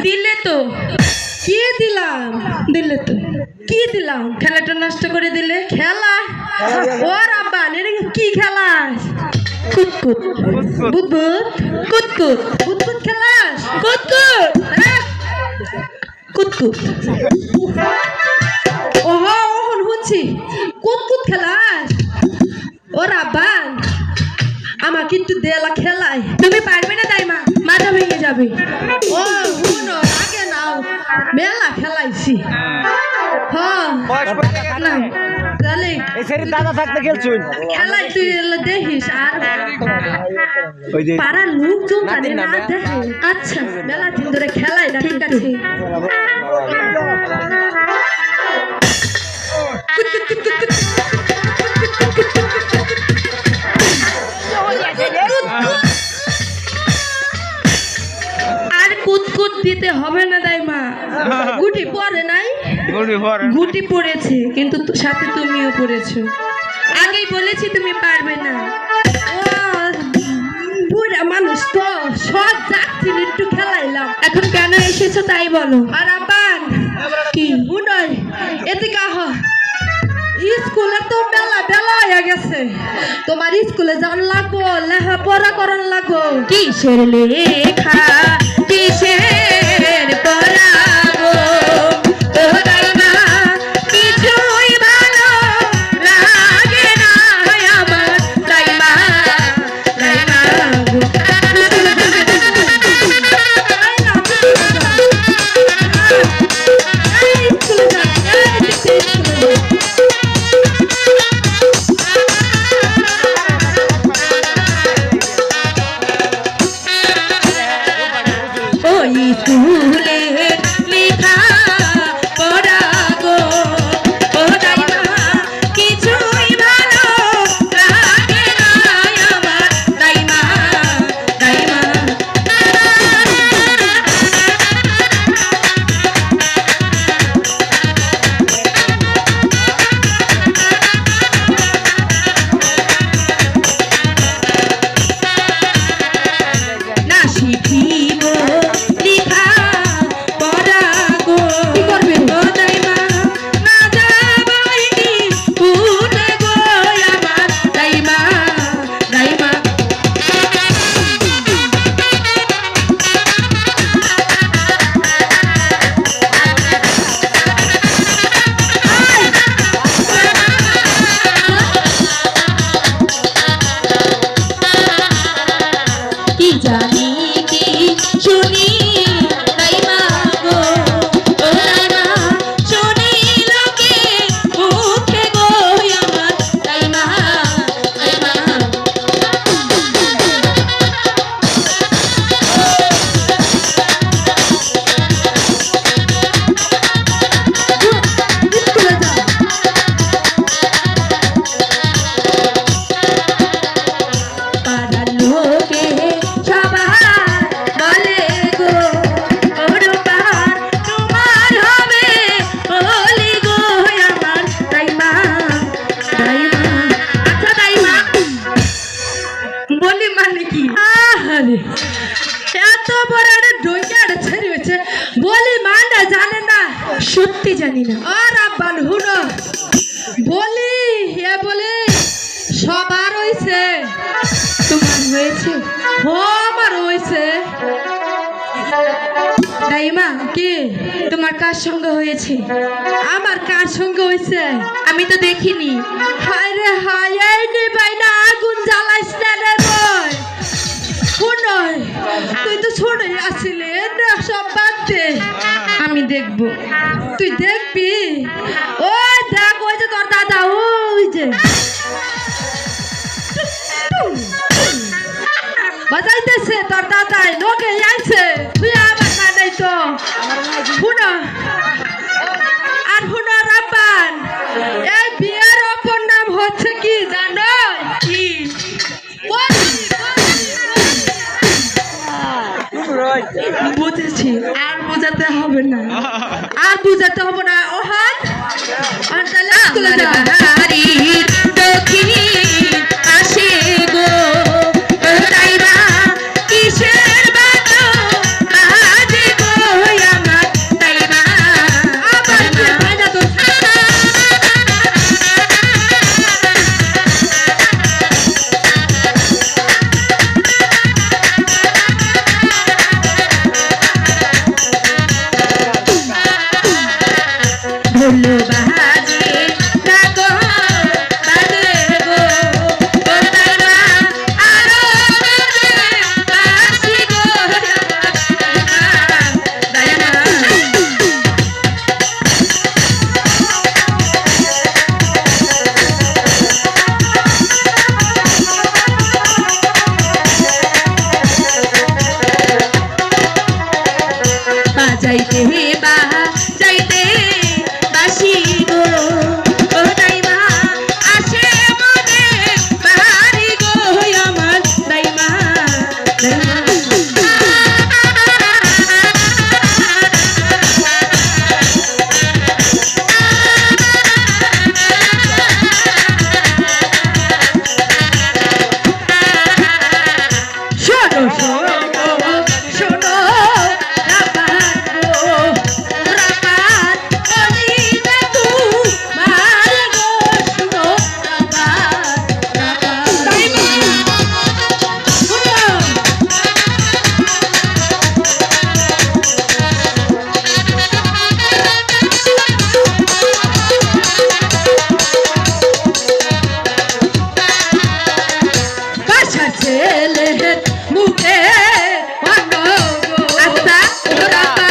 দিলে তো কি দিলাম? দিলে তো কি দিলাম? খেলাটা নষ্ট করে দিলে। খেলা? ওর আব্বা এটা কি খেলা? কুতকুত বুদবুদ কুতকুত বুদবুদ খেলাস? কুতকুত হ্যাঁ? কুতকুত ওহো ওহন শুনছি কুতকুত খেলাস। ওর আব্বা আমার কিন্তু দেলা খেলাই। তুমি পারবে না দাইমা, মাথা ভেঙে যাবে। ও শুনো আগে নাও মেলা খেলাইছি। হ্যাঁ না তাহলে দাদা থাকতে খেলছুন খেলাই তুই দেখিস আর ওই যে পাড়ার লোকজন জানে না দেখে। আচ্ছা মেলা দিন ধরে খেলাই না। ঠিক আছে। আর কুতকুত দিতে হবে না দাইমা। গুটি পরে নাই? গুটি পড়েছে কিন্তু সাথে তুমিও পড়েছো। আগেই বলেছি তুমি পারবে না। ও বুড়া মানুষ তো সব যাচ্ছিল একটু খেলাইলাম। এখন কেন এসেছো তাই বলো। আর আবার কি বুড়াই এদিকে আহ স্কুলে তো বেলা বেলা হয়ে গেছে। তোমার স্কুলে যাওয়ার লাগবো, লেখাপড়া করার লাগবো। কিসের লেখা কিসের পড়া গো ও দাইমা, কিছুই ভালো লাগে না আমার দাইমা দাইমা গো। ওই স্কুলে লেখা পড়া গো ও দাইমা, কিছুই ভালো লাগে না আমার দাইমা দাইমা। না শিখিব লেখা পড়া গো কি করবে? ও দাইমা, না যাবাই স্কুলে গো আমার দাইমা দাইমা। কি জানি কি শুনি দাইমা গো ও দাইমা, শুনি লোকে মুখে গো আমার দাইমা দাইমা। স্কুলে যাও। পাড়ার লোকে সবাই বলে গো ও রূপা, তোমার হবে বলি গো আমার দাইমা দাইমা। আচ্ছা দাইমা বলি মানে কি? আহারে এত বড় একটা ডইকাটা ছেড়ে হয়েছে বলি মানটা জানে না। সত্যি জানি না। আর আব্বান হুনো বলি হে বলে সবার হইছে। তোমার হয়েছে আমার হইছে। দাইমা, কি তোমার কার সঙ্গে হয়েছে? আমার কার সঙ্গে হইছে? আমি তো দেখিনি। হায় রে হায় এই নিবাই না আগুন জ্বালাইস না রে বই। শুনই তুই তো ছোটই আসিলি না সব বাদ দে। আমি দেখবো। তুই দেখবি? ওই দেখ ওই যে তোর দাদা ওই যে বাজাইতেছে তোর দাদাই লোকে আইছে। তুই আবার কাটাই তো শুনো। আর শুনো রাব্বান এই বিয়ের অপর নাম হচ্ছে কি জানো? কি? বুঝেছি আর বোঝাতে হবে না, আর বুঝাতে হবে না। ওহান আর তাহলে স্কুলে যা। বাড়ির দক্ষিণ আসে গো ও দাইমা, কিসের বাতো আজ গো মুখে অন্ন গো আচ্ছা ওরা